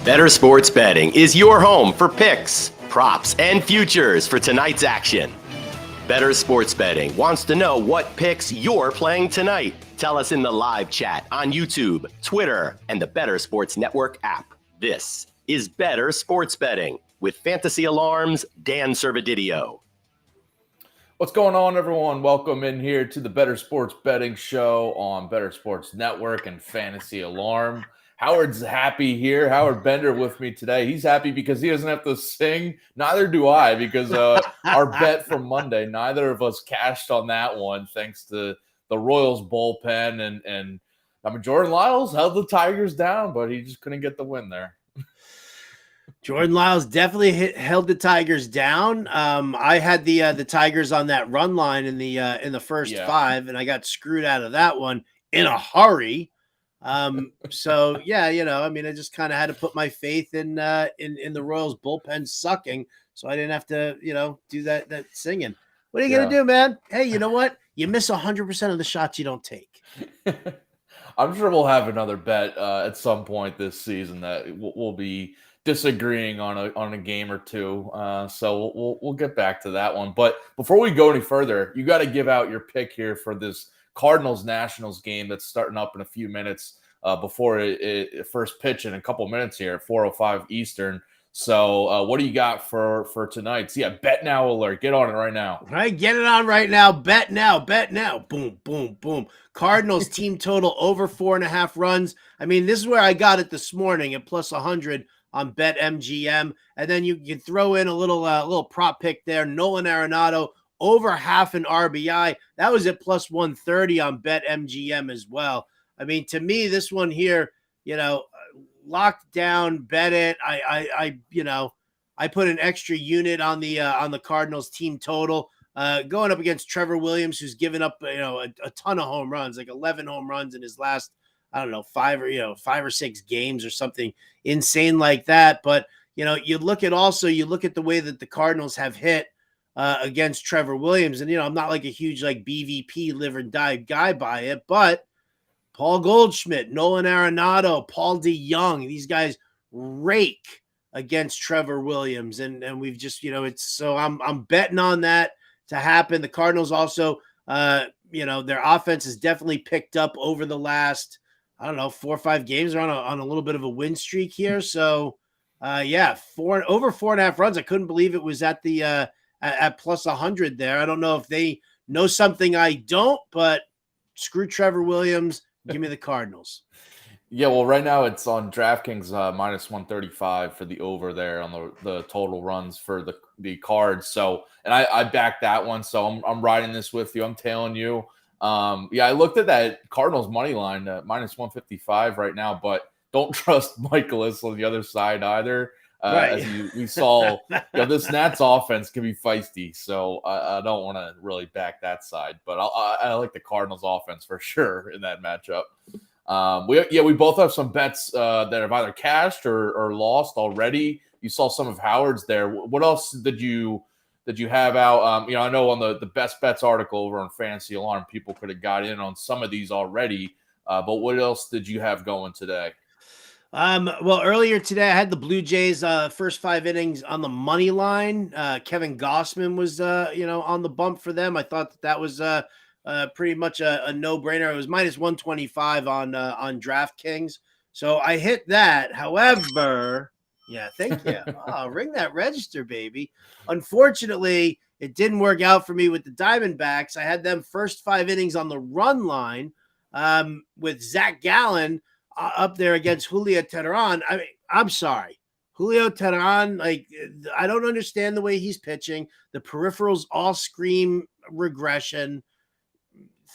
Bettor Sports Betting is your home for picks, props, and futures for tonight's action. Bettor Sports Betting wants to know what picks you're playing tonight. Tell us in the live chat on YouTube, Twitter, and the Bettor Sports Network app. This is Bettor Sports Betting with Fantasy Alarm's Dan Servodidio. What's going on, everyone? Welcome in here to the Bettor Sports Betting Show on Bettor Sports Network and Fantasy Alarm. Howard's happy here. Howard Bender with me today. He's happy because he doesn't have to sing. Neither do I, because our bet from Monday, neither of us cashed on that one thanks to the Royals bullpen. And I mean, Jordan Lyles held the Tigers down, but he just couldn't get the win there. Jordan Lyles definitely held the Tigers down. I had the Tigers on that run line in the first five, and I got screwed out of that one in a hurry. So yeah, I mean, I just kind of had to put my faith in the Royals bullpen sucking, so I didn't have to, do that singing. What are you gonna do, man? Hey, you know what? You miss 100% of the shots you don't take. I'm sure we'll have another bet at some point this season that we'll be disagreeing on a game or two. So we'll get back to that one. But before we go any further, you got to give out your pick here for this Cardinals-Nationals game that's starting up in a few minutes before it first pitch in a couple minutes here at 4:05 Eastern. So what do you got for tonight? So yeah, bet now alert. Get on it right now. Right, get it on right now. Bet now. Boom, boom, boom. Cardinals team total over 4.5 runs. I mean, this is where I got it this morning at plus 100 on BetMGM. And then you can throw in a little prop pick there. Nolan Arenado over half an RBI. That was at plus 130 on BetMGM as well. I mean, to me, this one here, locked down, bet it. I put an extra unit on the Cardinals team total, going up against Trevor Williams, who's given up, a ton of home runs, like 11 home runs in his last, I don't know, 5 or 6 games or something insane like that. But, you look at the way that the Cardinals have hit against Trevor Williams. And, I'm not like a huge BVP live or die guy by it, but Paul Goldschmidt, Nolan Arenado, Paul DeYoung, these guys rake against Trevor Williams. And we've just, I'm betting on that to happen. The Cardinals also, their offense has definitely picked up over the last, 4 or 5 games. They're on a little bit of a win streak here. So, over 4.5 runs. I couldn't believe it was at the at plus 100 there. I don't know if they know something I don't, but screw Trevor Williams. Give me the Cardinals. Yeah, well, right now it's on DraftKings minus 135 for the over there on the total runs for the Cards. So, and I backed that one. So I'm riding this with you. I'm tailing you. I looked at that Cardinals money line minus 155 right now, but don't trust Michaelis on the other side either. Right. As we saw, this Nats offense can be feisty, so I don't want to really back that side. But I like the Cardinals offense for sure in that matchup. We both have some bets that have either cashed or lost already. You saw some of Howard's there. What else did you have out? I know on the Best Bets article over on Fantasy Alarm, people could have got in on some of these already. But what else did you have going today? Well, earlier today, I had the Blue Jays first 5 innings on the money line. Kevin Gossman was, on the bump for them. I thought that was pretty much a no-brainer. It was minus 125 on DraftKings. So I hit that. However, yeah, thank you. Oh, ring that register, baby. Unfortunately, it didn't work out for me with the Diamondbacks. I had them first 5 innings on the run line with Zach Gallen up there against Julio Teheran. I mean, I'm sorry. Julio Teheran, I don't understand the way he's pitching. The peripherals all scream regression.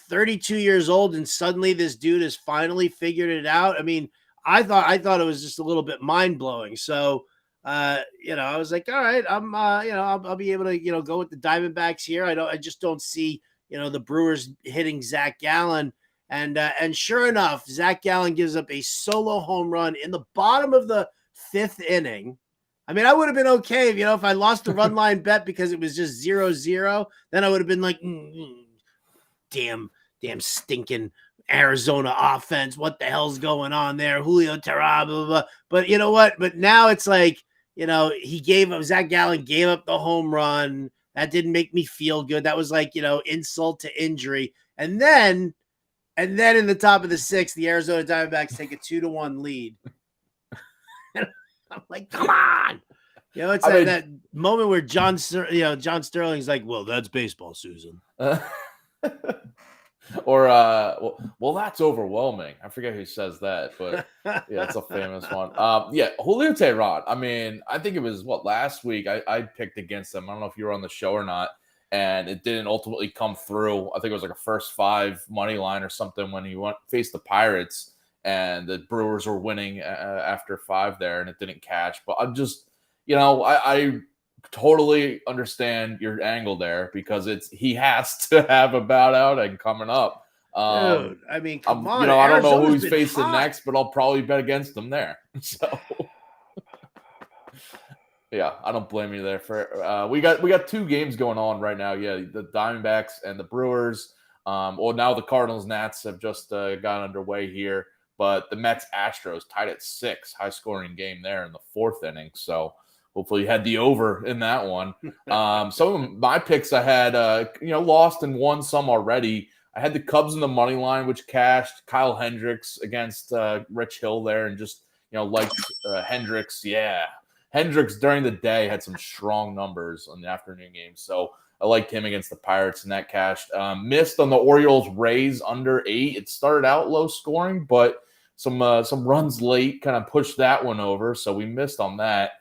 32 years old, and suddenly this dude has finally figured it out. I mean, I thought it was just a little bit mind-blowing. So, I was like, all right, I'll be able to, go with the Diamondbacks here. I just don't see, the Brewers hitting Zach Gallen. And sure enough, Zach Gallen gives up a solo home run in the bottom of the 5th inning. I mean, I would have been okay if I lost the run line bet because it was just 0-0. Then I would have been like, damn stinking Arizona offense. What the hell's going on there? Julio Terra, blah, blah, blah. But you know what? But now it's like, Zach Gallen gave up the home run. That didn't make me feel good. That was like, insult to injury. And then in the top of the sixth, the Arizona Diamondbacks take a 2-1 lead. I'm like, come on. It's that moment where John Sterling's like, well, that's baseball, Susan. Or, well, that's overwhelming. I forget who says that, but yeah, it's a famous one. Julio Teheran. I mean, I think it was last week I picked against him. I don't know if you were on the show or not, and it didn't ultimately come through. I think it was like a first 5 money line or something when he faced the Pirates, and the Brewers were winning after 5 there, and it didn't catch. But I'm just, I totally understand your angle there because he has to have a bout outing coming up. Dude, I mean, come on. I don't know who he's been facing hot. next, but I'll probably bet against him there. So, yeah, I don't blame you there. For we got 2 games going on right now. Yeah, the Diamondbacks and the Brewers. Now the Cardinals Nats have just got underway here, but the Mets Astros tied at 6, high scoring game there in the 4th inning. So. Hopefully you had the over in that one. Some of my picks I had, lost and won some already. I had the Cubs in the money line, which cashed. Kyle Hendricks against Rich Hill there, and just Hendricks. Yeah, Hendricks during the day had some strong numbers on the afternoon game, so I liked him against the Pirates, and that cashed. Missed on the Orioles Rays under 8. It started out low scoring, but some runs late kind of pushed that one over, so we missed on that.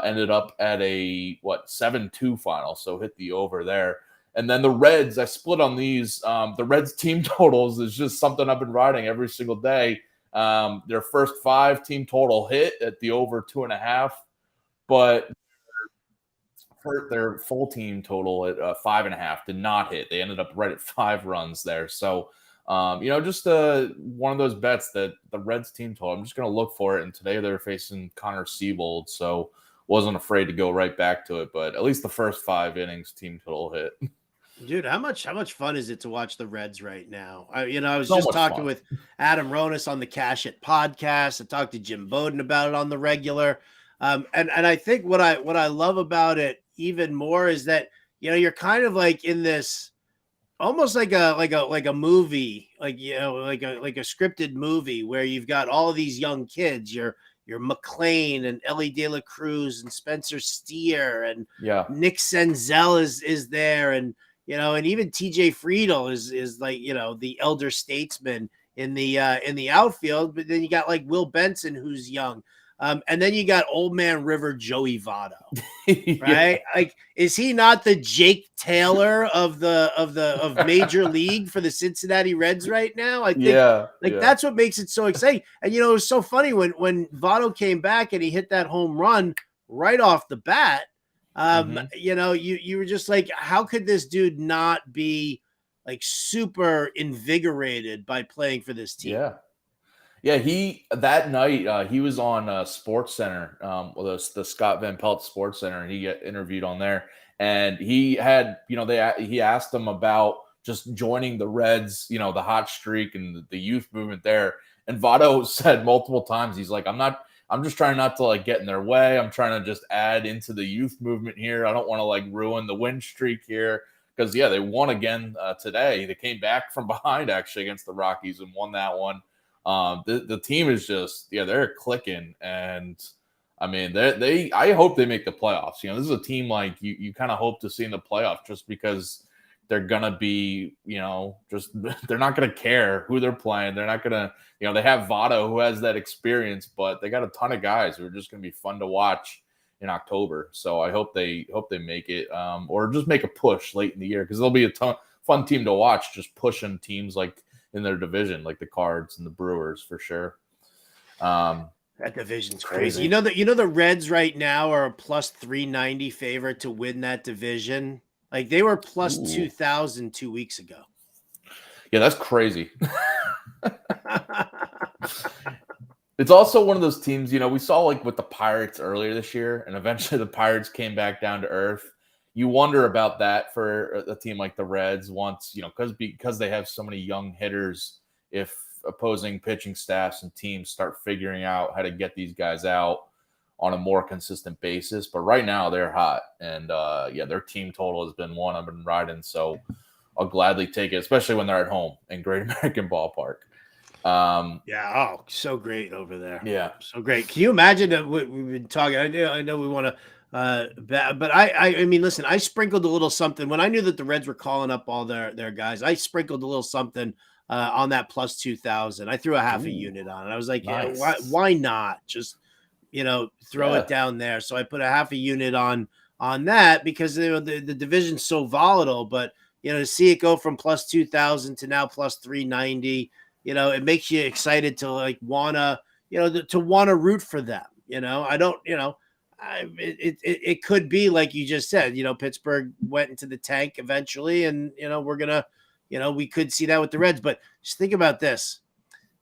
Ended up at a 7-2 final, so hit the over there. And then the Reds, I split on these. The Reds team totals is just something I've been riding every single day. Their first 5 team total hit at the over 2.5, but their full team total at 5.5 did not hit. They ended up right at 5 runs there. So just one of those bets that the Reds team total. I'm just going to look for it. And today they're facing Connor Siebold, so wasn't afraid to go right back to it. But at least the first 5 innings team total hit. Dude, how much fun is it to watch the Reds right now? I was So just much talking fun. with Adam Ronis on the Cash It podcast. I talked to Jim Bowden about it on the regular. And I think what I love about it even more is that, you're kind of like in this almost like a movie, like a scripted movie where you've got all of these young kids, your McClain and Ellie De La Cruz and Spencer Steer and Nick Senzel is there, and and even TJ Friedel is like the elder statesman in the outfield. But then you got like Will Benson, who's young. And then you got old man River Joey Votto, right? Like, is he not the Jake Taylor of Major League for the Cincinnati Reds right now? I think that's what makes it so exciting. And it was so funny when Votto came back and he hit that home run right off the bat. You were just like, how could this dude not be like super invigorated by playing for this team? Yeah, that night he was on Sports Center, the Scott Van Pelt Sports Center, and he got interviewed on there. And he had, he asked him about just joining the Reds, the hot streak and the youth movement there. And Votto said multiple times, he's like, I'm just trying not to like get in their way. I'm trying to just add into the youth movement here. I don't want to like ruin the win streak here. Because they won again today. They came back from behind actually against the Rockies and won that one. The team is just, they're clicking, and I mean, I hope they make the playoffs. This is a team like you kind of hope to see in the playoffs just because they're going to be, they're not going to care who they're playing. They're not going to, they have Votto who has that experience, but they got a ton of guys who are just going to be fun to watch in October. So I hope they make it, or just make a push late in the year, because there'll be a fun team to watch, just pushing teams like in their division, like the Cards and the Brewers for sure. That division's crazy. The Reds right now are a plus 390 favorite to win that division. Like they were plus 2,000 2 weeks ago. Yeah, that's crazy. It's also one of those teams, we saw like with the Pirates earlier this year, and eventually the Pirates came back down to earth. You wonder about that for a team like the Reds once, because they have so many young hitters if opposing pitching staffs and teams start figuring out how to get these guys out on a more consistent basis. But right now they're hot, and their team total has been one I've been riding. So I'll gladly take it, especially when they're at home in Great American Ballpark. So great over there. Yeah, so great. Can you imagine that we've been talking? I know we want to, but I mean, listen, I sprinkled a little something when I knew that the Reds were calling up all their guys. I sprinkled a little something on that plus 2,000. I threw a half a unit on it. I was like, nice. why not just throw it down there? So I put a half a unit on that because the division's so volatile. But to see it go from plus 2,000 to now plus 390. It makes you excited to wanna root for them. I don't, it could be like you just said, Pittsburgh went into the tank eventually, and we're gonna, we could see that with the Reds. But just think about this.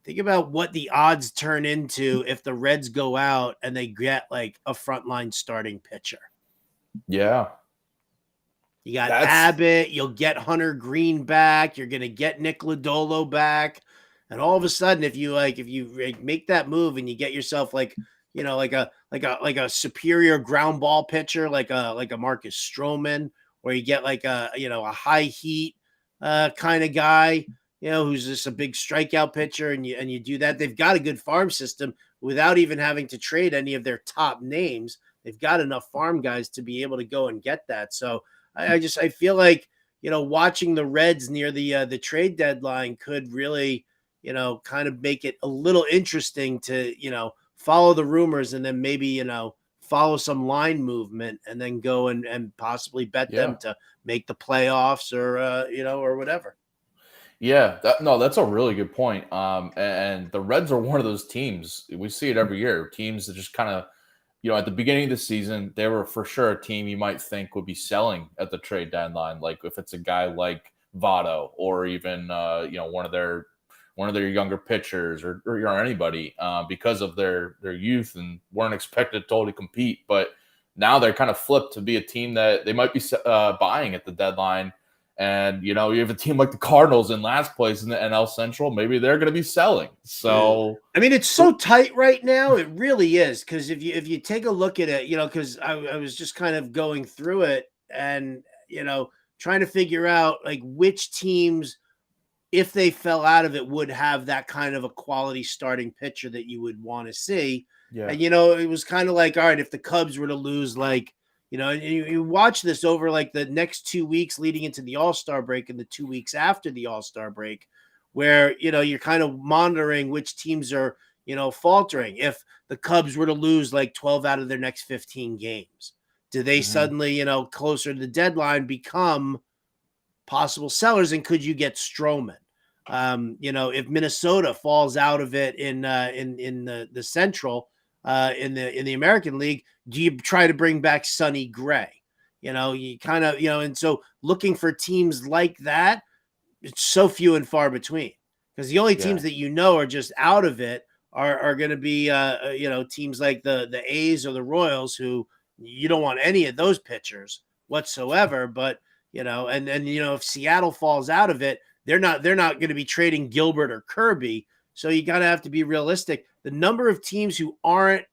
Think about what the odds turn into if the Reds go out and they get a frontline starting pitcher. Yeah. You got Abbott, you'll get Hunter Green back, you're gonna get Nick Lodolo back. And all of a sudden, if you make that move and you get yourself like a superior ground ball pitcher, like a Marcus Stroman, or you get a high heat kind of guy, who's just a big strikeout pitcher, and you do that. They've got a good farm system without even having to trade any of their top names. They've got enough farm guys to be able to go and get that. So I feel like watching the Reds near the trade deadline could really kind of make it a little interesting to, follow the rumors and then maybe, follow some line movement and then go and possibly bet them to make the playoffs or whatever. Yeah, that's a really good point. And the Reds are one of those teams. We see it every year. Teams that just kind of, at the beginning of the season, they were for sure a team you might think would be selling at the trade deadline. Like if it's a guy like Votto or even, one of their younger pitchers or anybody because of their youth and weren't expected to totally compete. But now they're kind of flipped to be a team that they might be buying at the deadline. And, you have a team like the Cardinals in last place in the NL Central. Maybe they're going to be selling. So, I mean, it's so tight right now. It really is. Because if you take a look at it, because I was just kind of going through it and, trying to figure out which teams, if they fell out of it, would have that kind of a quality starting pitcher that you would want to see. Yeah. And, it was kind of like, all right, if the Cubs were to lose, you watch this over the next 2 weeks leading into the All-Star break and the 2 weeks after the All-Star break, where, you're kind of monitoring which teams are, faltering. If the Cubs were to lose 12 out of their next 15 games, do they suddenly, closer to the deadline become possible sellers, and could you get Stroman? If Minnesota falls out of it in the Central, in the American League, do you try to bring back Sonny Gray? You kind of and so looking for teams like that, it's so few and far between, because the only teams that are just out of it are going to be teams like the A's or the Royals, who you don't want any of those pitchers whatsoever, but if Seattle falls out of it, they're not going to be trading Gilbert or Kirby. So you got to have to be realistic. The number of teams who aren't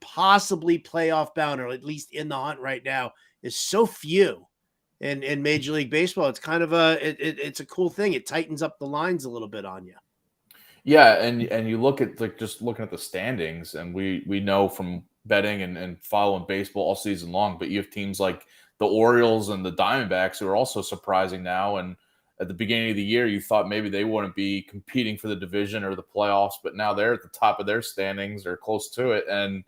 possibly playoff bound, or at least in the hunt right now, is so few in Major League Baseball. It's kind of it's a cool thing. It tightens up the lines a little bit on you. Yeah, and you look at just looking at the standings, and we know from betting and following baseball all season long, but you have teams like the Orioles and the Diamondbacks who are also surprising now. And at the beginning of the year, you thought maybe they wouldn't be competing for the division or the playoffs, but now they're at the top of their standings or close to it. And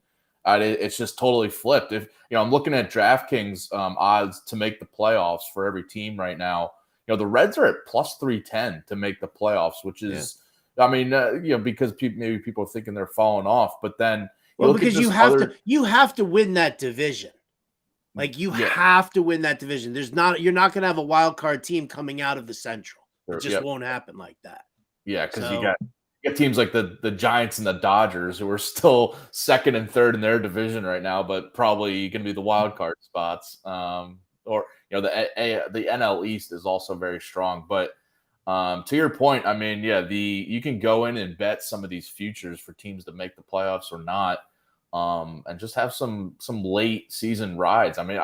it's just totally flipped. If I'm looking at DraftKings odds to make the playoffs for every team right now. The Reds are at plus 310 to make the playoffs, which is, because maybe people are thinking they're falling off, but then because you have to win that division. You have to win that division. You're not going to have a wild card team coming out of the Central. It just won't happen like that. Yeah, because you got teams like the Giants and the Dodgers, who are still second and third in their division right now, but probably going to be the wild card spots. Or the NL East is also very strong. But To your point, I mean, yeah, you can go in and bet some of these futures for teams to make the playoffs or not, and just have some late season rides. I mean,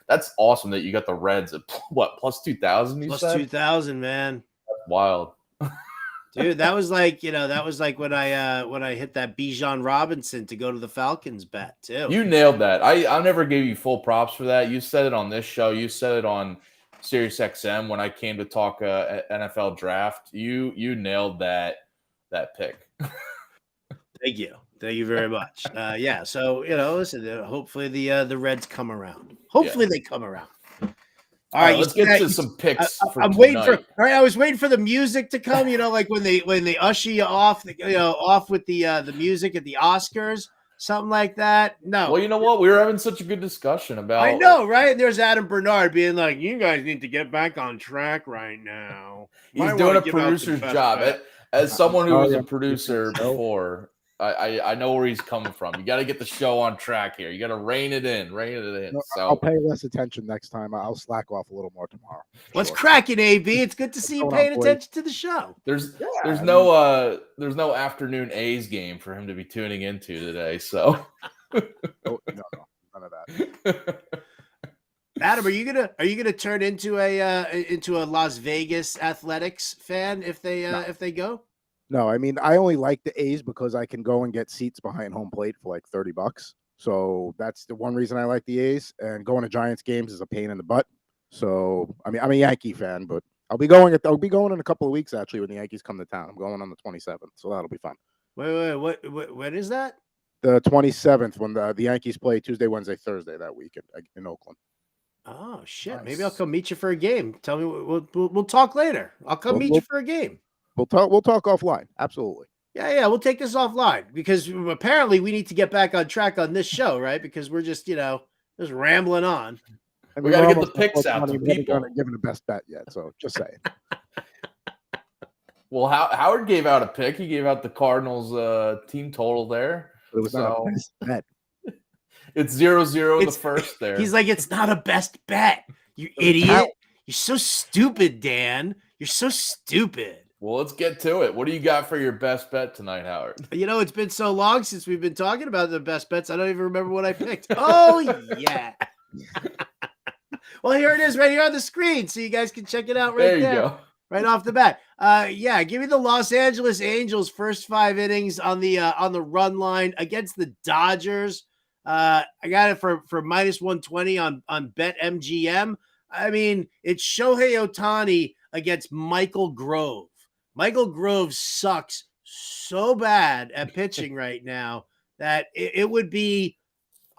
that's awesome that you got the Reds at what plus 2,000. You Plus said 2,000, man. That's wild, dude. That was like when I hit that Bijan Robinson to go to the Falcons bet too. You nailed that. I never gave you full props for that. You said it on this show. You said it on Sirius XM when I came to talk NFL draft. You nailed that pick. Thank you very much. Yeah, so listen, hopefully the Reds come around. Hopefully they come around. All right, let's get to some picks. I'm waiting for. All right, I was waiting for the music to come. Like when they usher you off, off with the music at the Oscars, something like that. No. Well, you know what? We were having such a good discussion about. I know, right? And there's Adam Bernard being like, "You guys need to get back on track right now." He's doing a producer's job. As someone who was a producer before, I know where he's coming from. You got to get the show on track here. You got to rein it in. No, so I'll pay less attention next time. I'll slack off a little more tomorrow. What's cracking, AB? It's good to see you paying attention to the show. There's no afternoon A's game for him to be tuning into today. So no, none of that. Adam, are you gonna turn into a Las Vegas Athletics fan if they go? No, I mean, I only like the A's because I can go and get seats behind home plate for like $30. So that's the one reason I like the A's. And going to Giants games is a pain in the butt. So I mean, I'm a Yankee fan, but I'll be going in a couple of weeks actually when the Yankees come to town. I'm going on the 27th, so that'll be fun. Wait, what? When is that? The 27th, when the Yankees play Tuesday, Wednesday, Thursday that week in Oakland. Oh shit! Nice. Maybe I'll come meet you for a game. Tell me, we'll talk later. I'll come meet you for a game. We'll talk offline. Absolutely. Yeah. We'll take this offline because apparently we need to get back on track on this show, right? Because we're just just rambling on. I mean, we got to get the picks out to people. We haven't given a best bet yet, so just saying. Well, Howard gave out a pick. He gave out the Cardinals team total there. But it was not a best bet. It's 0-0 in the first there. He's like, it's not a best bet. You idiot. You're so stupid, Dan. You're so stupid. Well, let's get to it. What do you got for your best bet tonight, Howard? It's been so long since we've been talking about the best bets. I don't even remember what I picked. Oh, yeah. Well, here it is right here on the screen. So you guys can check it out right there. There you go. Right off the bat. Give me the Los Angeles Angels first 5 innings on the run line against the Dodgers. I got it for minus 120 on BetMGM. I mean, it's Shohei Ohtani against Michael Grove. Michael Grove sucks so bad at pitching right now that it would be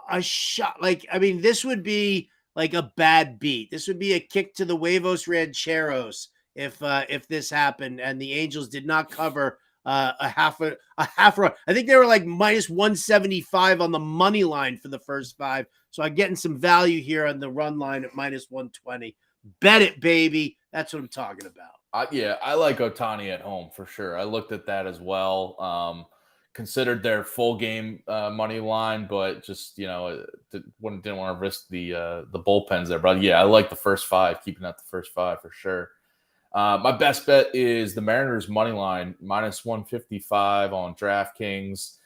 a shot. This would be like a bad beat. This would be a kick to the huevos rancheros if this happened and the Angels did not cover a half run. I think they were like minus 175 on the money line for the first 5. So I'm getting some value here on the run line at minus 120. Bet it, baby. That's what I'm talking about. I like Ohtani at home for sure. I looked at that as well. Considered their full game money line, but just didn't want to risk the bullpens there. But yeah, I like the first 5, keeping out the first 5 for sure. My best bet is the Mariners money line minus 155 on DraftKings.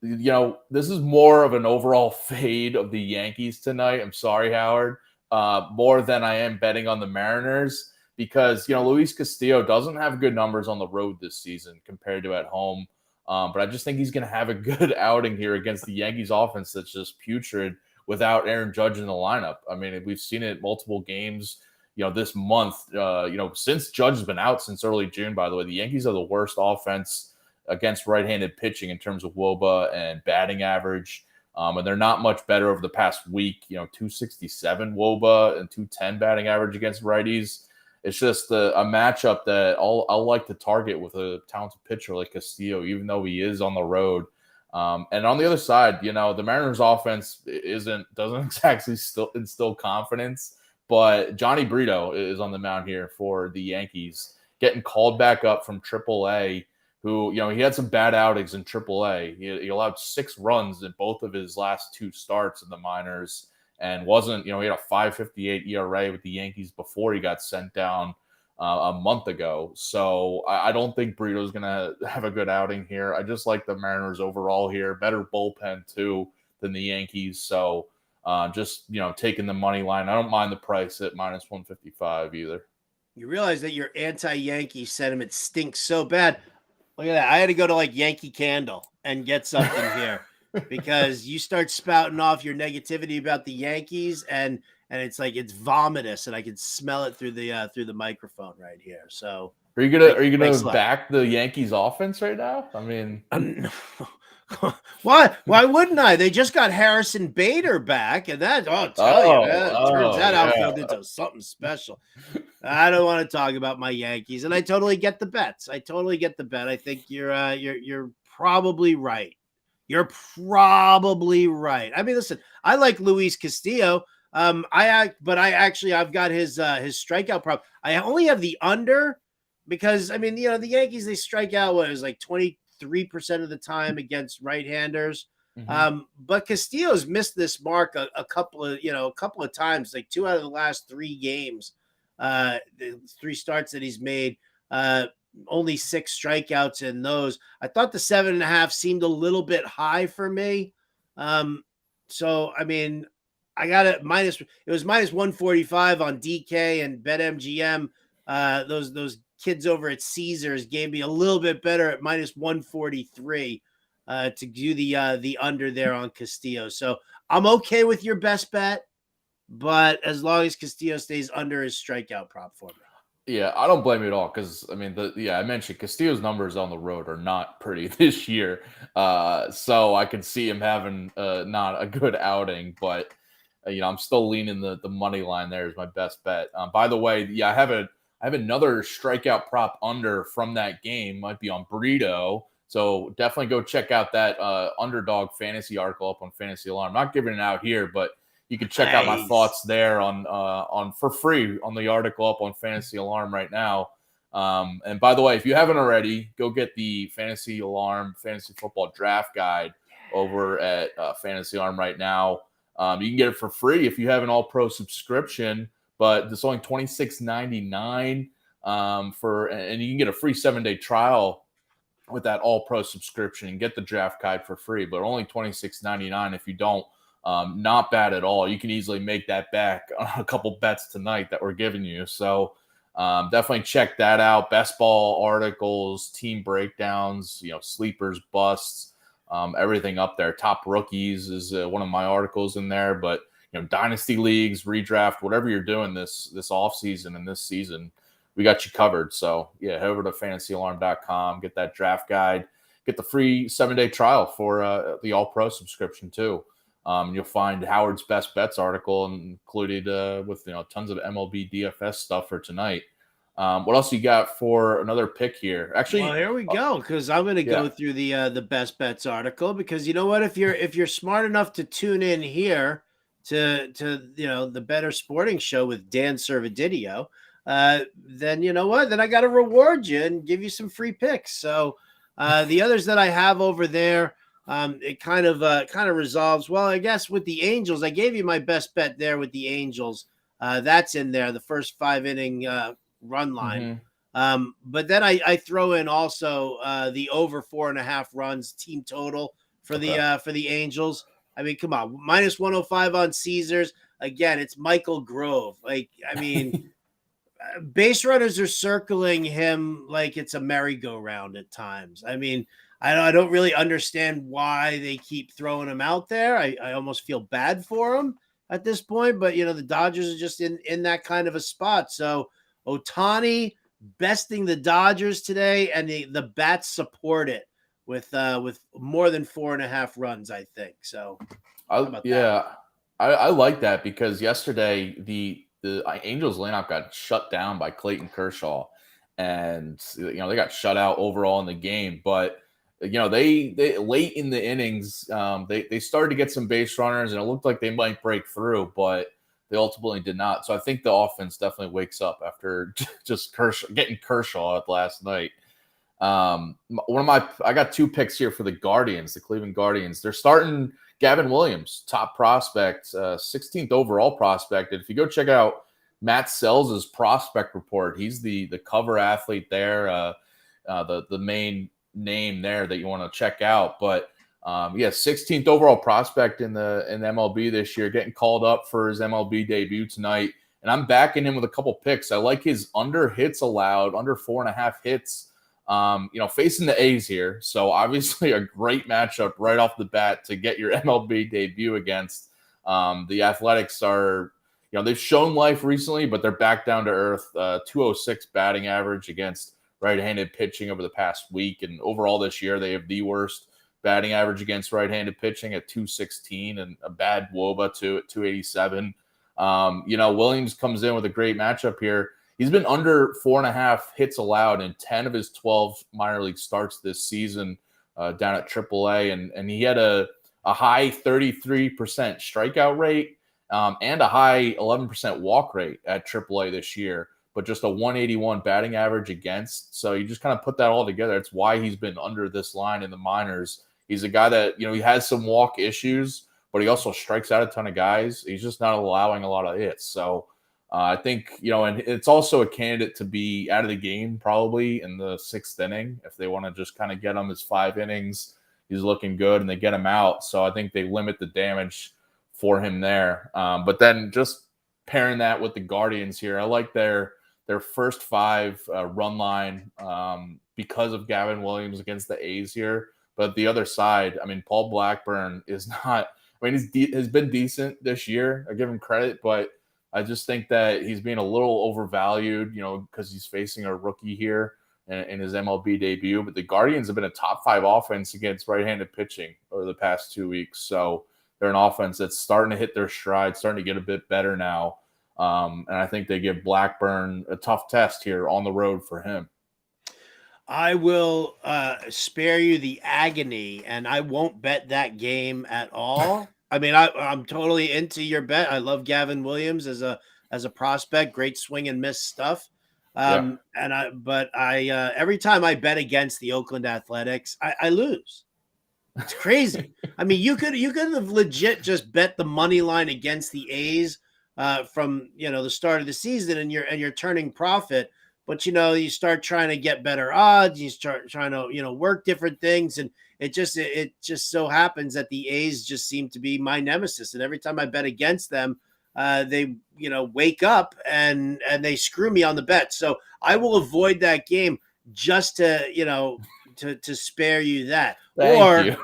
This is more of an overall fade of the Yankees tonight. I'm sorry, Howard, more than I am betting on the Mariners because, Luis Castillo doesn't have good numbers on the road this season compared to at home. But I just think he's going to have a good outing here against the Yankees offense that's just putrid without Aaron Judge in the lineup. I mean, we've seen it multiple games, this month, since Judge has been out since early June, by the way. The Yankees are the worst offense against right-handed pitching in terms of WOBA and batting average. And they're not much better over the past week, 267 WOBA and 210 batting average against righties. It's just a matchup that I'll like to target with a talented pitcher like Castillo, even though he is on the road. And on the other side, the Mariners offense doesn't exactly instill confidence, but Johnny Brito is on the mound here for the Yankees, getting called back up from AAA, who, he had some bad outings in AAA. He allowed 6 runs in both of his last 2 starts in the minors and wasn't, he had a 5.58 ERA with the Yankees before he got sent down a month ago. So I don't think Burrito's going to have a good outing here. I just like the Mariners overall here. Better bullpen, too, than the Yankees. So just, taking the money line. I don't mind the price at minus 155 either. You realize that your anti-Yankee sentiment stinks so bad. Look at that. I had to go to Yankee Candle and get something here because you start spouting off your negativity about the Yankees and it's it's vomitous and I can smell it through the microphone right here. So are you gonna back the Yankees offense right now? I mean, why wouldn't I? They just got Harrison Bader back, and that turns that outfield into something special. I don't want to talk about my Yankees, and I totally get the bets. I think you're probably right. You're probably right. I mean, listen, I like Luis Castillo. I've got his strikeout prop. I only have the under because the Yankees, they strike out 23% of the time against right-handers. Mm-hmm. But Castillo's missed this mark a couple of times, 2 out of the last 3 games, the 3 starts that he's made, only 6 strikeouts in those. I thought the 7.5 seemed a little bit high for me. So, I got it was minus 145 on DK and BetMGM. Those kids over at Caesars gave me a little bit better at minus 143 to do the under there on Castillo. So I'm okay with your best bet, but as long as Castillo stays under his strikeout prop for me. Yeah, I don't blame you at all because I mentioned Castillo's numbers on the road are not pretty this year, so I can see him having not a good outing. But I'm still leaning the money line there as my best bet. By the way, I have another strikeout prop under from that game. Might be on Burrito, so definitely go check out that underdog fantasy article up on Fantasy Alarm. I'm not giving it out here, but you can check out my thoughts there on for free on the article up on Fantasy Alarm right now. And by the way, if you haven't already, go get the Fantasy Alarm Fantasy Football Draft Guide over at Fantasy Alarm right now. You can get it for free if you have an All-Pro subscription, but it's only $26.99 and you can get a free 7-day trial with that All-Pro subscription and get the draft guide for free, but only $26.99 if you don't. Not bad at all. You can easily make that back on a couple bets tonight that we're giving you. So definitely check that out. Best ball articles, team breakdowns, sleepers, busts, everything up there. Top rookies is one of my articles in there, but dynasty leagues, redraft, whatever you're doing this off season and this season, we got you covered. So head over to fantasyalarm.com, get that draft guide, get the free 7-day trial for the All Pro subscription too. You'll find Howard's Best Bets article included with tons of MLB DFS stuff for tonight. What else you got for another pick here? Actually, well, here we go, because I'm going to go through the Best Bets article, because you know what, if you're smart enough to tune in here to the Bettor Sporting Show with Dan Servodidio, then you know what, then I got to reward you and give you some free picks. So the others that I have over there, it kind of resolves. Well, I guess with the Angels, I gave you my best bet there with the Angels. That's in there, the first 5-inning run line. Mm-hmm. But then I throw in also the over 4.5 runs team total for the Angels. I mean, come on, minus 105 on Caesars. Again, it's Michael Grove. Base runners are circling him like it's a merry-go-round at times. I mean, I don't really understand why they keep throwing him out there. I almost feel bad for him at this point, but the Dodgers are just in that kind of a spot. So Ohtani besting the Dodgers today, and the bats support it with more than 4.5 runs, I think. So I like that, because yesterday the Angels lineup got shut down by Clayton Kershaw, and they got shut out overall in the game. But they late in the innings, they started to get some base runners, and it looked like they might break through, but they ultimately did not. So I think the offense definitely wakes up after just getting Kershaw out last night. I got 2 picks here for the Guardians, the Cleveland Guardians. They're starting Gavin Williams, top prospect, 16th overall prospect. And if you go check out Matt Sells' prospect report. He's the cover athlete there, the main name there that you want to check out. But 16th overall prospect in MLB this year, getting called up for his MLB debut tonight. And I'm backing him with a couple picks. I like his under hits allowed, under 4.5 hits, facing the A's here. So obviously a great matchup right off the bat to get your MLB debut against. The Athletics are, they've shown life recently, but they're back down to earth. 206 batting average against right-handed pitching over the past week. And overall this year, they have the worst batting average against right-handed pitching at 216 and a bad WOBA too at 287. Williams comes in with a great matchup here. He's been under 4.5 hits allowed in 10 of his 12 minor league starts this season down at AAA. And he had a high 33% strikeout rate and a high 11% walk rate at AAA this year, but just a 181 batting average against. So you just kind of put that all together. It's why he's been under this line in the minors. He's a guy that, he has some walk issues, but he also strikes out a ton of guys. He's just not allowing a lot of hits. So I think, and it's also a candidate to be out of the game probably in the 6th inning if they want to just kind of get him his 5 innings. He's looking good and they get him out. So I think they limit the damage for him there. But then just pairing that with the Guardians here, I like their first 5 run line because of Gavin Williams against the A's here. But the other side, Paul Blackburn is not – he's been decent this year. I give him credit, but I just think that he's being a little overvalued, because he's facing a rookie here in his MLB debut. But the Guardians have been a top 5 offense against right-handed pitching over the past 2 weeks. So they're an offense that's starting to hit their stride, starting to get a bit better now. And I think they give Blackburn a tough test here on the road for him. I will spare you the agony, and I won't bet that game at all. I'm totally into your bet. I love Gavin Williams as a prospect, great swing and miss stuff. But every time I bet against the Oakland Athletics, I lose. It's crazy. You could have legit just bet the money line against the A's from the start of the season, and you're turning profit. But, you start trying to get better odds. You start trying to, work different things. And it just so happens that the A's just seem to be my nemesis. And every time I bet against them, they, wake up and they screw me on the bet. So I will avoid that game just to, to spare you that. Thank you.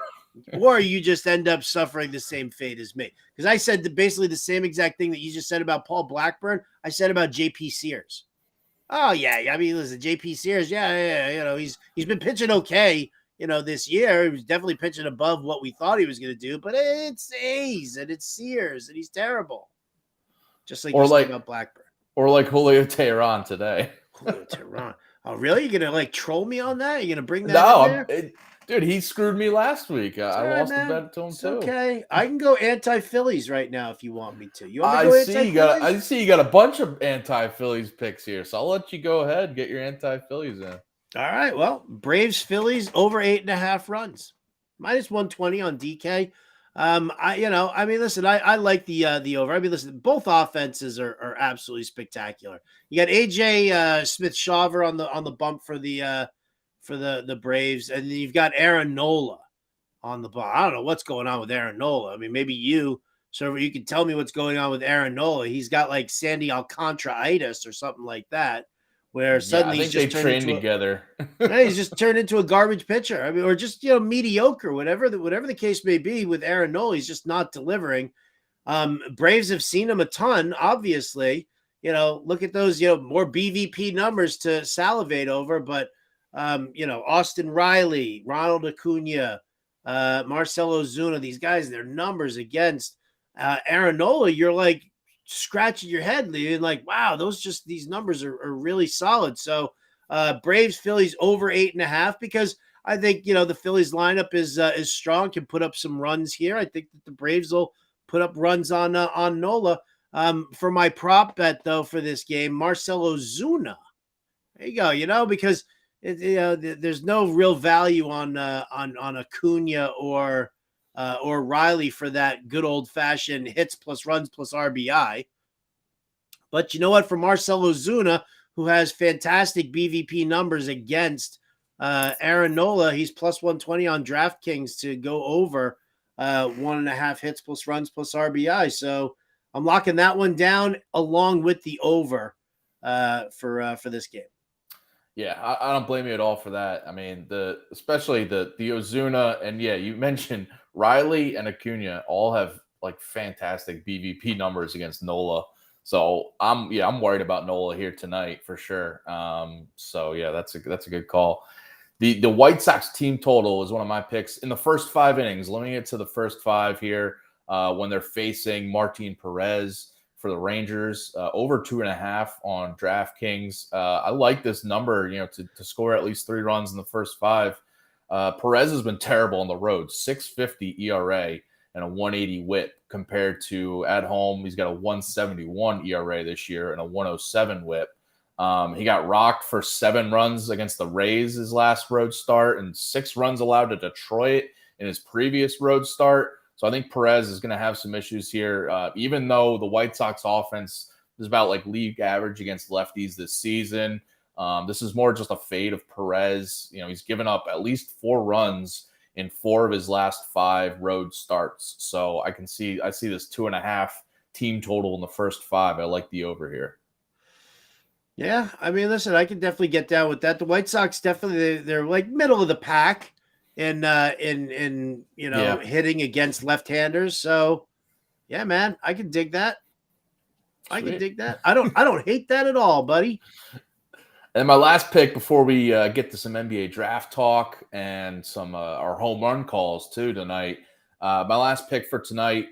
Or you just end up suffering the same fate as me. Because I said basically the same exact thing that you just said about Paul Blackburn. I said about JP Sears. Oh, yeah. Listen, JP Sears, he's been pitching okay, this year. He was definitely pitching above what we thought he was going to do, but it's A's and it's Sears and he's terrible. Just like you said about Blackburn. Or like Julio Teheran today. Julio Teheran. Oh, really? You're going to troll me on that? You're going to bring that in there? Dude, he screwed me last week. I lost the bet to him too. Okay, I can go anti-Phillies right now if you want me to. You want me to go anti-Phillies? I see you got a bunch of anti-Phillies picks here, so I'll let you go ahead and get your anti-Phillies in. All right. Well, Braves Phillies over 8.5 runs, -120 on DK. Listen, I like the over. Listen, both offenses are absolutely spectacular. You got AJ Smith-Shawver on the bump for the Braves, and then you've got Aaron Nola on the ball. I don't know what's going on with Aaron Nola. Maybe you can tell me what's going on with Aaron Nola. He's got like Sandy Alcantara-itis or something like that, where suddenly he's just trained together. He's just turned into a garbage pitcher. Or just mediocre, whatever the case may be with Aaron Nola. He's just not delivering. Braves have seen him a ton, obviously. Look at those more BVP numbers to salivate over, but. Austin Riley, Ronald Acuna, Marcell Ozuna, these guys, their numbers against Aaron Nola, you're like scratching your head and like, wow, these numbers are really solid. So Braves Phillies over 8.5, because I think, the Phillies lineup is strong, can put up some runs here. I think that the Braves will put up runs on Nola. For my prop bet though, for this game, Marcell Ozuna, there you go, because there's no real value on Acuna or Riley for that good old fashioned hits plus runs plus RBI. But you know what? For Marcell Ozuna, who has fantastic BVP numbers against Aaron Nola, he's plus 120 on DraftKings to go over 1.5 hits plus runs plus RBI. So I'm locking that one down along with the over for this game. Yeah, I don't blame you at all for that. I mean, especially the Ozuna, and yeah, you mentioned Riley and Acuna all have like fantastic BVP numbers against Nola. So I'm worried about Nola here tonight for sure. So yeah, that's a good call. The White Sox team total is one of my picks in the first 5 innings, limiting it to the first 5 here when they're facing Martin Perez for the Rangers, over 2.5 on DraftKings. I like this number, to score at least 3 runs in the first 5. Perez has been terrible on the road, 6.50 ERA and a 1.80 WHIP compared to at home. He's got a 1.71 ERA this year and a 1.07 WHIP. He got rocked for 7 runs against the Rays his last road start and 6 runs allowed to Detroit in his previous road start. So I think Perez is going to have some issues here, even though the White Sox offense is about like league average against lefties this season. This is more just a fade of Perez. He's given up at least 4 runs in 4 of his last 5 road starts. So I see this 2.5 team total in the first 5. I like the over here. Yeah, I mean, listen, I can definitely get down with that. The White Sox definitely they're like middle of the pack in hitting against left-handers. So yeah, man, I can dig that. I can dig that. I don't hate that at all, buddy. And my last pick before we get to some NBA draft talk and some our home run calls too tonight. My last pick for tonight,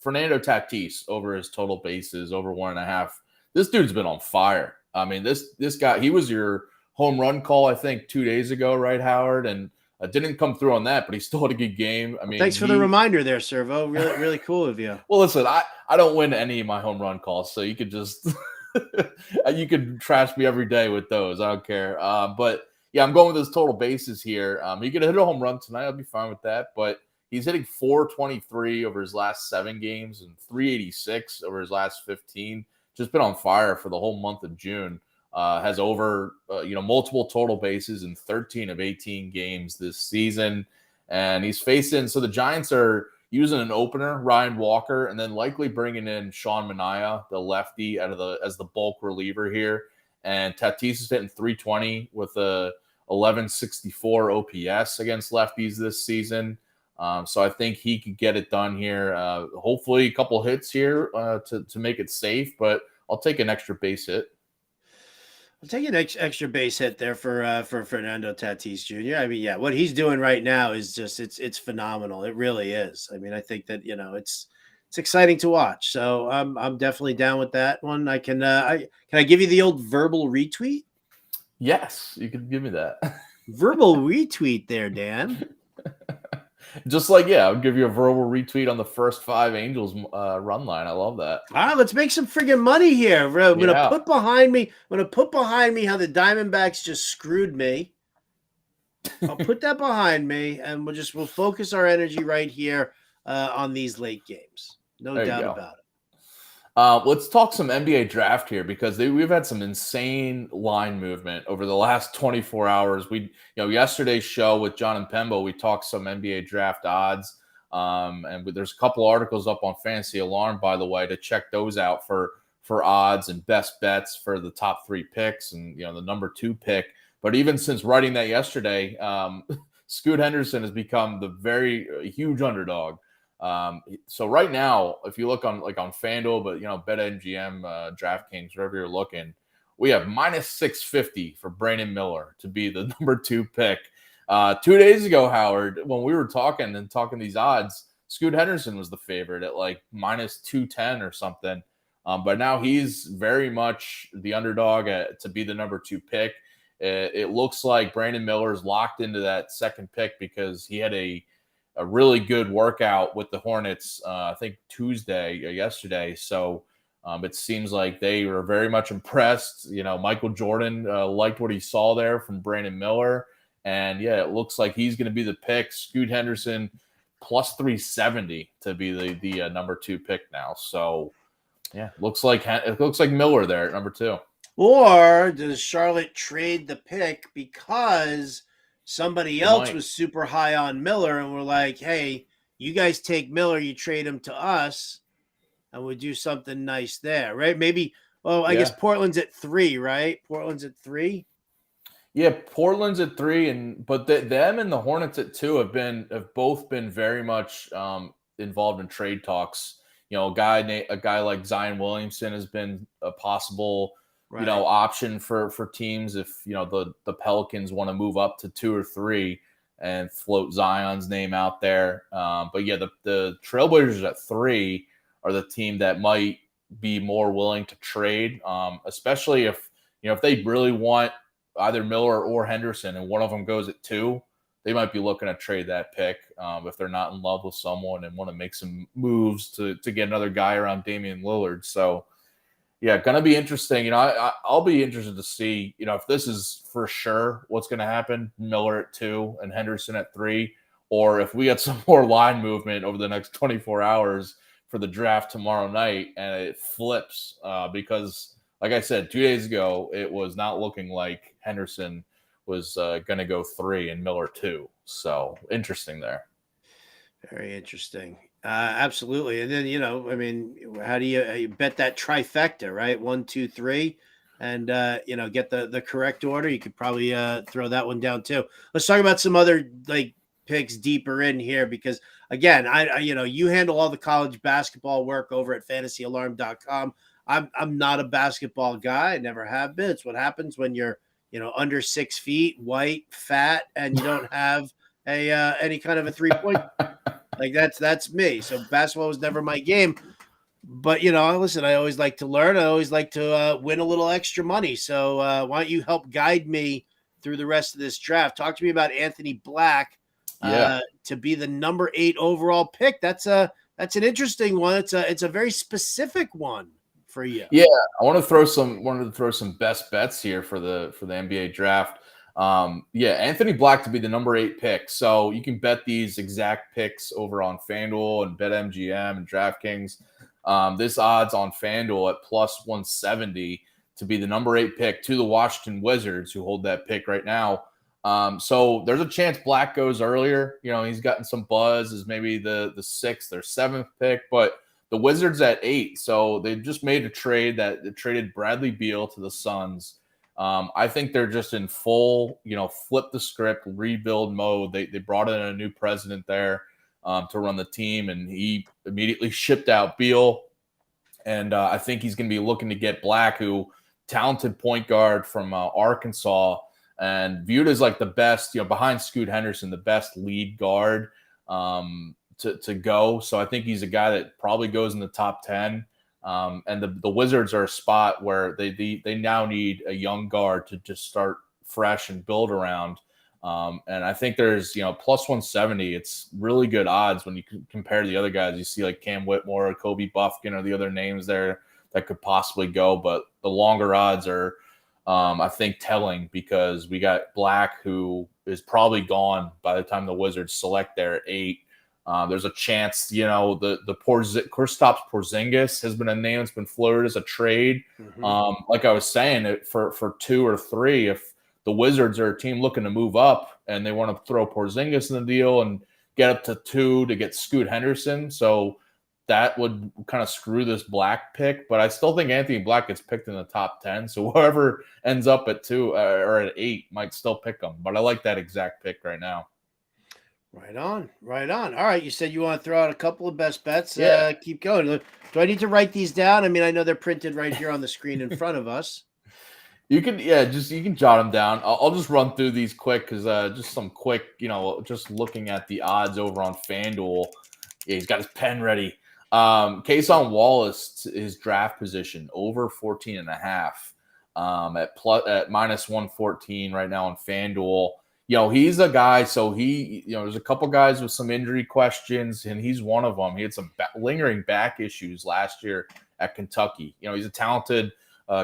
Fernando Tatis over his total bases over 1.5. This dude's been on fire. I mean, this guy, he was your home run call, I think, 2 days ago, right, Howard? And didn't come through on that, but he still had a good game. I mean, thanks for the reminder there, Servo. Really, really cool of you. Well, listen, I don't win any of my home run calls, so you could just you could trash me every day with those. I don't care. But yeah, I'm going with his total bases here. He could hit a home run tonight. I'll be fine with that. But he's hitting 423 over his last 7 games and 386 over his last 15. Just been on fire for the whole month of June. Has over multiple total bases in 13 of 18 games this season. And he's facing, so the Giants are using an opener, Ryan Walker, and then likely bringing in Sean Manaea, the lefty, as the bulk reliever here. And Tatis is hitting 320 with a 1164 OPS against lefties this season. So I think he could get it done here. Hopefully a couple hits here to make it safe, but I'll take an extra base hit. I'll take an extra base hit there for Fernando Tatis Jr. I mean, yeah, what he's doing right now is just it's phenomenal. It really is. I mean, I think that it's exciting to watch. So I'm definitely down with that one. I can I give you the old verbal retweet? Yes, you can give me that. Verbal retweet there, Dan. Just like, yeah, I'll give you a verbal retweet on the first 5 Angels run line. I love that. All right, let's make some friggin' money here. I'm gonna put behind me how the Diamondbacks just screwed me. I'll put that behind me, and we'll focus our energy right here on these late games. No doubt about it. Let's talk some NBA draft here because we've had some insane line movement over the last 24 hours. Yesterday's show with John and Pembo, we talked some NBA draft odds. And there's a couple articles up on Fantasy Alarm, by the way, to check those out for odds and best bets for the top 3 picks and, the number 2 pick. But even since writing that yesterday, Scoot Henderson has become the very huge underdog. So right now, if you look on FanDuel, but BetMGM, DraftKings, wherever you're looking, we have minus 650 for Brandon Miller to be the number 2 pick. 2 days ago, Howard, when we were talking these odds, Scoot Henderson was the favorite at like minus 210 or something. But now he's very much the underdog to be the number 2 pick. It looks like Brandon Miller is locked into that second pick because he had a really good workout with the Hornets, I think yesterday. So it seems like they were very much impressed. Michael Jordan liked what he saw there from Brandon Miller. And yeah, it looks like he's going to be the pick. Scoot Henderson plus 370 to be the number 2 pick now. So Yeah, it looks like Miller there at number 2. Or does Charlotte trade the pick because somebody They else might. was super high on Miller and we're like, hey, you guys take Miller, you trade him to us, and we do something nice there, right? Maybe, well, I guess Yeah. Portland's at 3, right? Portland's at 3. Yeah, Portland's at 3, but them and the Hornets at 2 have both been very much involved in trade talks. A guy like Zion Williamson has been a possible Right. option for teams if the Pelicans want to move up to 2 or 3 and float Zion's name out there. But yeah, the Trailblazers at 3 are the team that might be more willing to trade, especially if they really want either Miller or Henderson, and one of them goes at 2, they might be looking to trade that pick if they're not in love with someone and want to make some moves to get another guy around Damian Lillard. So, yeah, going to be interesting. I'll be interested to see, if this is for sure what's going to happen, Miller at 2 and Henderson at 3, or if we get some more line movement over the next 24 hours for the draft tomorrow night and it flips because – like I said, 2 days ago, it was not looking like Henderson was going to go 3 and Miller 2. So interesting there. Very interesting. Absolutely. And then, how do you bet that trifecta, right? 1, 2, 3, and, get the correct order. You could probably throw that one down too. Let's talk about some other picks deeper in here because, again, you handle all the college basketball work over at fantasyalarm.com. I'm not a basketball guy. I never have been. It's what happens when you're, under 6 feet, white, fat, and you don't have any kind of a 3-point. That's me. So basketball was never my game. But, listen, I always like to learn. I always like to win a little extra money. So why don't you help guide me through the rest of this draft? Talk to me about Anthony Black to be the number 8 overall pick. That's an interesting one. It's a very specific one for you. Yeah, I wanted to throw some best bets here for the NBA draft. Anthony Black to be the number 8 pick. So you can bet these exact picks over on FanDuel and BetMGM and DraftKings. This odds on FanDuel at plus 170 to be the number 8 pick to the Washington Wizards, who hold that pick right now. So there's a chance Black goes earlier. He's gotten some buzz as maybe the 6th or 7th pick, but the Wizards at 8, so they've just made a trade that traded Bradley Beal to the Suns. I think they're just in full, flip the script, rebuild mode. They brought in a new president there to run the team, and he immediately shipped out Beal. And I think he's going to be looking to get Black, who talented point guard from Arkansas, and viewed as like the best, behind Scoot Henderson, the best lead guard. To go. So I think he's a guy that probably goes in the top 10. And the Wizards are a spot where they now need a young guard to just start fresh and build around. And I think there's, plus 170. It's really good odds when you compare to the other guys. You see like Cam Whitmore, Kobe Buffkin, or the other names there that could possibly go. But the longer odds are, I think, telling because we got Black, who is probably gone by the time the Wizards select there at 8. There's a chance, the Kristaps Porzingis has been a name that's been floated as a trade. Mm-hmm. Like I was saying, for 2 or 3, if the Wizards are a team looking to move up and they want to throw Porzingis in the deal and get up to 2 to get Scoot Henderson, so that would kind of screw this Black pick. But I still think Anthony Black gets picked in the top 10, so whoever ends up at 2 or at 8 might still pick him. But I like that exact pick right now. Right on. All right. You said you want to throw out a couple of best bets. Yeah. Keep going. Do I need to write these down? I mean, I know they're printed right here on the screen in front of us. You can jot them down. I'll just run through these quick because just some quick, just looking at the odds over on FanDuel. Yeah, he's got his pen ready. Kason Wallace, his draft position over 14.5 at minus 114 right now on FanDuel. He's a guy, so there's a couple guys with some injury questions, and he's one of them. He had some lingering back issues last year at Kentucky. He's a talented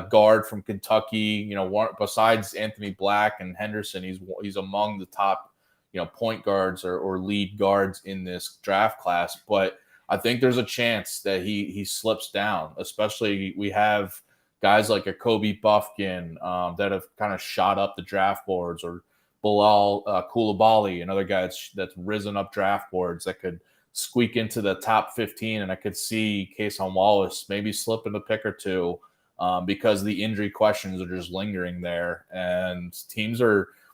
guard from Kentucky. Besides Anthony Black and Henderson, he's among the top, point guards or lead guards in this draft class. But I think there's a chance that he slips down, especially we have guys like a Kobe Buffkin that have kind of shot up the draft boards, or Bilal Coulibaly, another guy that's risen up draft boards that could squeak into the top 15. And I could see Cason Wallace maybe slip in a pick or two because the injury questions are just lingering there. And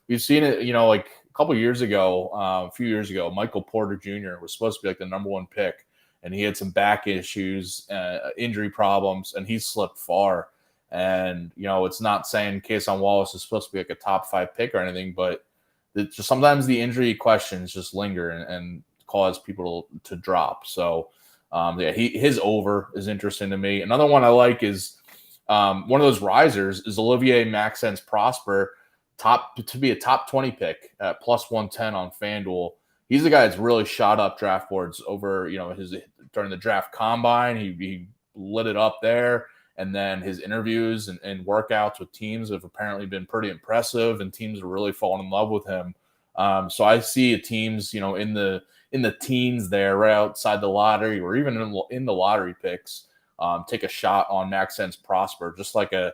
we've seen it, like a couple years ago, a few years ago, Michael Porter Jr. was supposed to be like the number one pick, and he had some back issues, injury problems, and he slipped far. And, it's not saying Cason Wallace is supposed to be like a top 5 pick or anything, but just sometimes the injury questions just linger and cause people to drop. So, his over is interesting to me. Another one I like is one of those risers is Olivier Maxence Prosper, to be a top 20 pick at plus 110 on FanDuel. He's the guy that's really shot up draft boards over, during the draft combine. He lit it up there. And then his interviews and workouts with teams have apparently been pretty impressive, and teams are really falling in love with him. So I see teams, in the teens there, right outside the lottery, or even in the lottery picks, take a shot on Maxence Prosper, just like a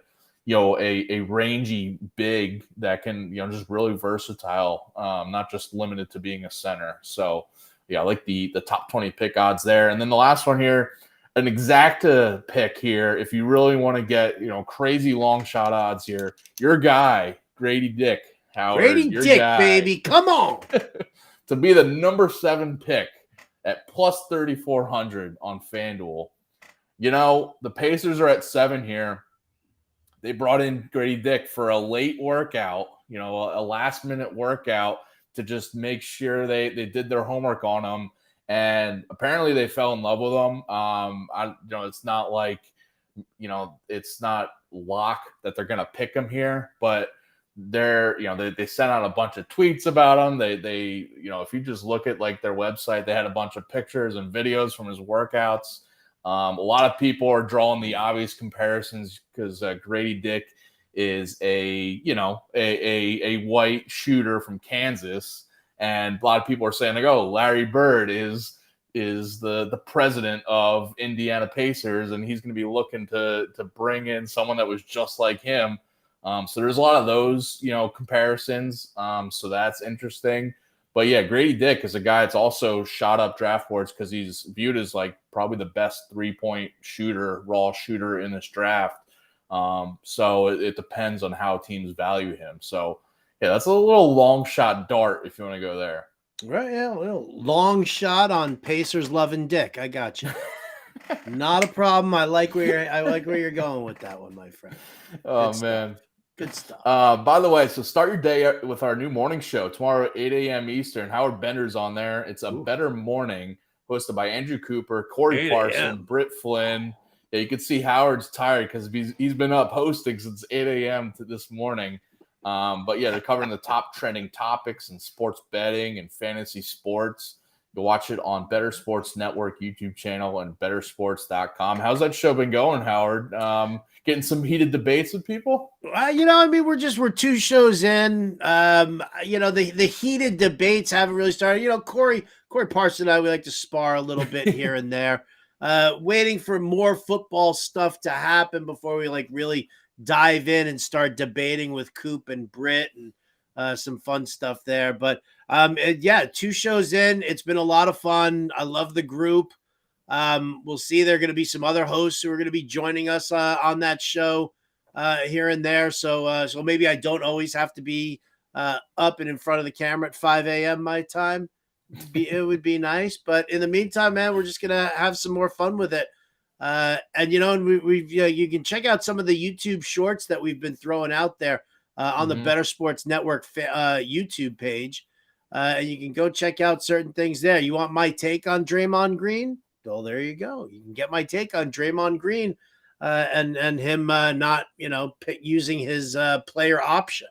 rangy big that can, just really versatile, not just limited to being a center. So yeah, I like the top 20 pick odds there. And then the last one here, an exacta pick here. If you really want to get, crazy long shot odds here, your guy, Grady Dick, Howard. Grady Dick, baby. Come on. To be the number 7 pick at plus 3,400 on FanDuel. The Pacers are at 7 here. They brought in Grady Dick for a late workout, a last-minute workout to just make sure they did their homework on him. And apparently they fell in love with him. It's not like, it's not lock that they're going to pick him here, but they sent out a bunch of tweets about him. They if you just look at like their website, they had a bunch of pictures and videos from his workouts. A lot of people are drawing the obvious comparisons because Grady Dick is a white shooter from Kansas. And a lot of people are saying, Larry Bird is the president of Indiana Pacers, and he's going to be looking to bring in someone that was just like him. So there's a lot of those, comparisons. So that's interesting. But yeah, Grady Dick is a guy that's also shot up draft boards because he's viewed as like probably the best 3-point raw shooter in this draft. So it depends on how teams value him. So yeah, that's a little long shot dart if you want to go there. Right, yeah, a little long shot on Pacers loving Dick. I got you. Not a problem. I like where you're going with that one, my friend. Oh man, good stuff. By the way, so start your day with our new morning show tomorrow at 8 a.m. Eastern. Howard Bender's on there. It's a Better Morning, hosted by Andrew Cooper, Corey Parson, Britt Flynn. Yeah, you can see Howard's tired because he's been up hosting since 8 a.m. to this morning. But yeah, they're covering the top trending topics in sports betting and fantasy sports. You'll watch it on Bettor Sports Network YouTube channel and bettorsports.com. How's that show been going, Howard? Getting some heated debates with people? We're 2 shows in. The heated debates haven't really started. Corey Parson and I, we like to spar a little bit here and there. Waiting for more football stuff to happen before we really dive in and start debating with Coop and Britt and some fun stuff there. But 2 shows in. It's been a lot of fun. I love the group. We'll see. There are going to be some other hosts who are going to be joining us on that show here and there. So maybe I don't always have to be up and in front of the camera at 5 a.m. my time. It would be nice. But in the meantime, man, we're just going to have some more fun with it. You can check out some of the YouTube shorts that we've been throwing out there on the Bettor Sports Network YouTube page. And you can go check out certain things there. You want my take on Draymond Green? Well, there you go. You can get my take on Draymond Green and him not, using his player option.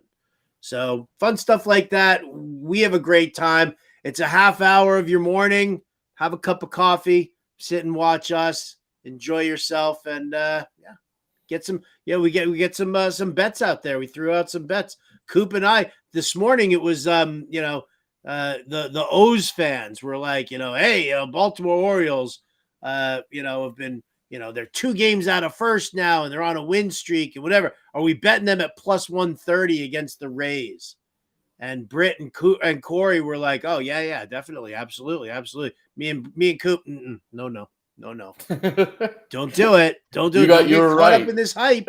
So fun stuff like that. We have a great time. It's a half hour of your morning. Have a cup of coffee, sit and watch us. Enjoy yourself and get some. Yeah, we get some bets out there. We threw out some bets. Coop and I this morning. It was the O's fans were like, hey, Baltimore Orioles have been, they're 2 games out of first now and they're on a win streak and whatever. Are we betting them at plus 130 against the Rays? And Britt and Corey were like, oh, yeah, definitely. Absolutely. Me and Coop, no. Don't do it. Don't do it. Don't get caught up in this hype.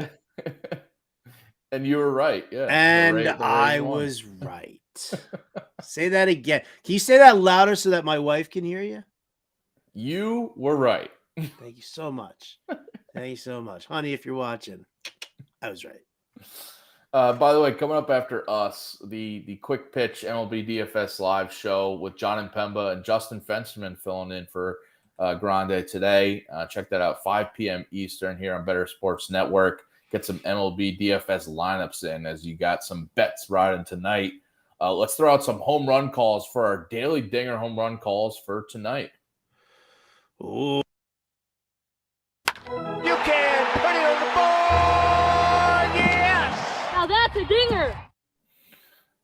And you were right. Yeah. And I was right. Say that again. Can you say that louder so that my wife can hear you? You were right. Thank you so much. Honey, if you're watching, I was right. By the way, coming up after us, the Quick Pitch MLB DFS live show with John and Pemba and Justin Fensterman filling in for Grande today. Check that out, 5 p.m. Eastern here on Bettor Sports Network. Get some MLB DFS lineups in as you got some bets riding tonight. Let's throw out some home run calls for our daily dinger home run calls for tonight. Ooh. You can put it on the board. Yes. Now that's a dinger.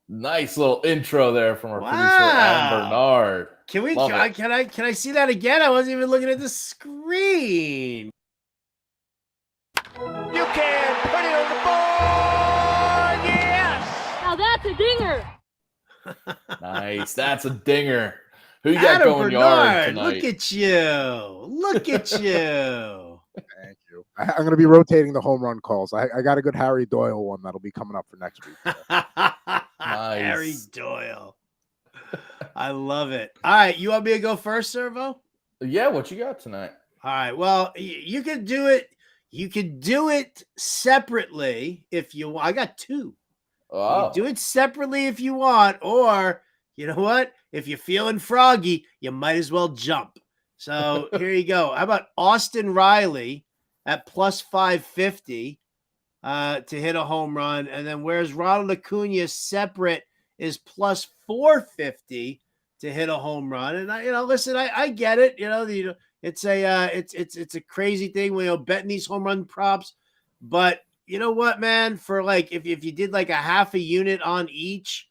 Nice little intro there from our producer Adam Bernard. Can I see that again? I wasn't even looking at the screen. You can put it on the board. Yes. Now that's a dinger. Nice. That's a dinger. Who you got Adam going Bernard, yard tonight? Look at you. Thank you. I'm going to be rotating the home run calls. I got a good Harry Doyle one that'll be coming up for next week. Nice. Harry Doyle. I love it. All right. You want me to go first, Servo? Yeah, what you got tonight? All right. Well, you could do it. You could do it separately if you want. I got 2. Oh. You do it separately if you want, or you know what? If you're feeling froggy, you might as well jump. So here you go. How about Austin Riley at plus 550 to hit a home run? And then whereas Ronald Acuna separate is plus 450 to hit a home run. And listen, I get it. It's a crazy thing when betting these home run props. But you know what, man? For like if you did like a half a unit on each,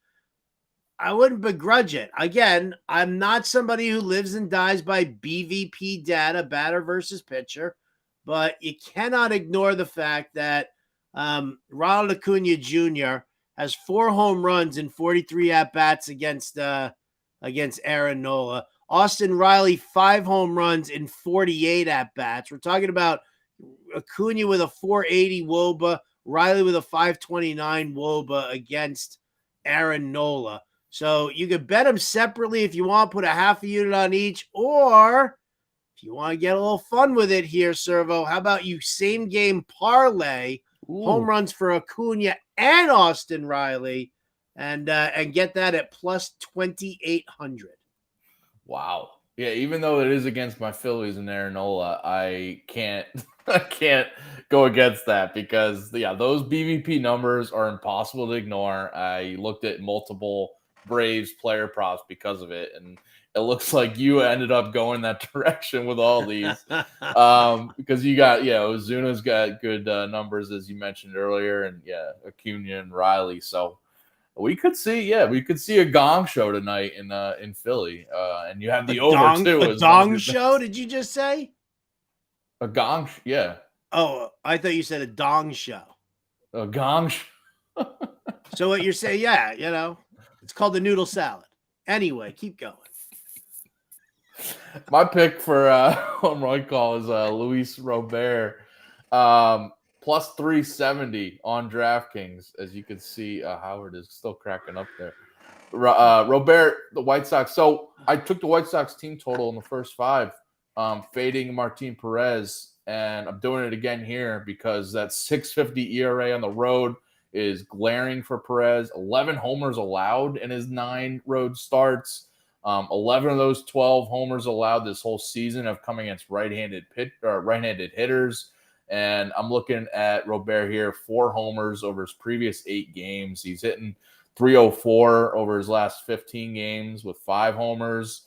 I wouldn't begrudge it. Again, I'm not somebody who lives and dies by BVP data, batter versus pitcher, but you cannot ignore the fact that Ronald Acuna Jr. has 4 home runs in 43 at-bats against Aaron Nola. Austin Riley, 5 home runs in 48 at-bats. We're talking about Acuna with a 480 WOBA, Riley with a 529 WOBA against Aaron Nola. So you could bet them separately if you want, put a half a unit on each, or if you want to get a little fun with it here, Servo, how about you same game parlay home runs for Acuna and Austin Riley and get that at plus 2,800. Wow. Yeah, even though it is against my Phillies and Aaron Nola, I can't go against that because those BVP numbers are impossible to ignore. I looked at multiple Braves player props because of it, and it looks like you ended up going that direction with all these because you got Ozuna's got good numbers as you mentioned earlier, and Acuna and Riley. So we could see a gong show tonight in Philly, and you have the over too. A dong show? Did you just say a gong? Yeah. Oh, I thought you said a dong show. A gong show. So what you're saying? Yeah, it's called the noodle salad. Anyway, keep going. My pick for home run call is Luis Robert, plus 370 on DraftKings. As you can see, Howard is still cracking up there. Robert, the White Sox. So I took the White Sox team total in the first 5, fading Martin Perez, and I'm doing it again here because that 6.50 ERA on the road is glaring for Perez. 11 homers allowed in his 9 road starts. 11 of those 12 homers allowed this whole season have come against right-handed hitters. And I'm looking at Robert here, 4 homers over his previous 8 games. He's hitting .304 over his last 15 games with 5 homers,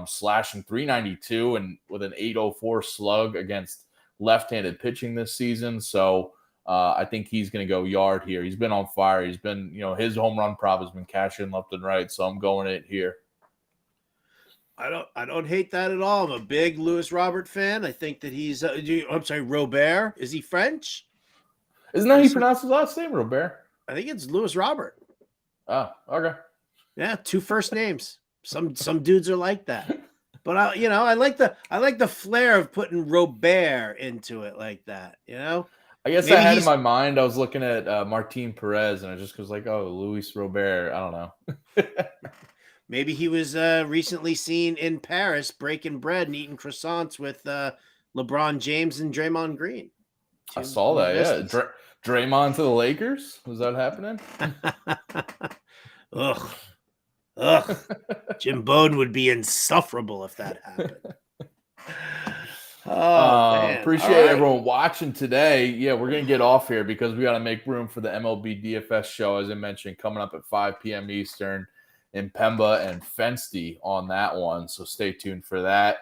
slashing .392 and with an .804 slug against left-handed pitching this season. So I think he's going to go yard here. He's been on fire. He's been, his home run prop has been cashing left and right. So I'm going it here. I don't hate that at all. I'm a big Louis Robert fan. I think that he's I'm sorry, Robert. Is he French? Isn't that how you pronounce his last name, Robert? I think it's Louis Robert. Oh, okay. Yeah, 2 first names. Some dudes are like that. But I like the flair of putting Robert into it like that, I guess Maybe I had in he's- my mind, I was looking at Martin Perez, and I just was like, oh, Luis Robert. I don't know. Maybe he was recently seen in Paris breaking bread and eating croissants with LeBron James and Draymond Green. I saw that, yeah. Draymond to the Lakers? Was that happening? Ugh. Jim Bowden would be insufferable if that happened. Man. Appreciate everyone watching today. Yeah, we're going to get off here because we got to make room for the MLB DFS show, as I mentioned, coming up at 5 p.m. Eastern in Pemba and Fensty on that one. So stay tuned for that.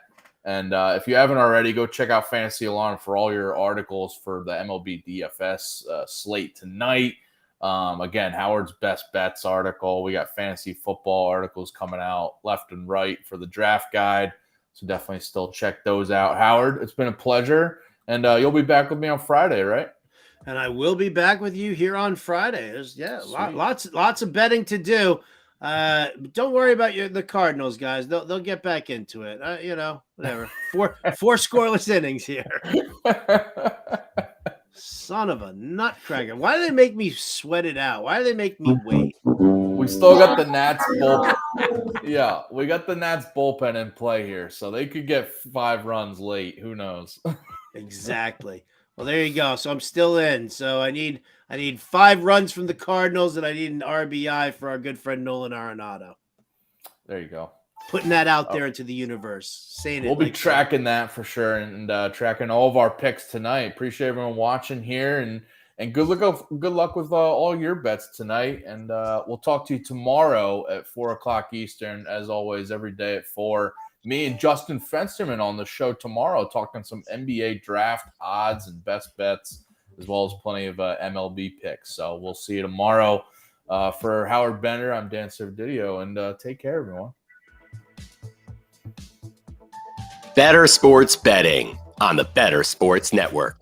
And if you haven't already, go check out Fantasy Alarm for all your articles for the MLB DFS slate tonight. Again, Howard's Best Bets article. We got fantasy football articles coming out left and right for the draft guide. So definitely still check those out. Howard, it's been a pleasure. And you'll be back with me on Friday, right? And I will be back with you here on Friday. There's lots of betting to do. Don't worry about the Cardinals, guys. They'll get back into it. Whatever. Four scoreless innings here. Son of a nutcracker. Why do they make me sweat it out? Why do they make me wait? We still got the Nats bullpen. Yeah, we got the Nats bullpen in play here, so they could get 5 runs late. Who knows? Exactly. Well, there you go. So I'm still in. So I need 5 runs from the Cardinals, and I need an RBI for our good friend Nolan Arenado. There you go. Putting that out there into the universe. Saying we'll be tracking that for sure, and tracking all of our picks tonight. Appreciate everyone watching here, and good luck with all your bets tonight. And we'll talk to you tomorrow at 4:00 Eastern, as always, every day at 4. Me and Justin Fensterman on the show tomorrow, talking some NBA draft odds and best bets, as well as plenty of MLB picks. So we'll see you tomorrow. For Howard Bender, I'm Dan Servodidio, and take care, everyone. Bettor Sports Betting on the Bettor Sports Network.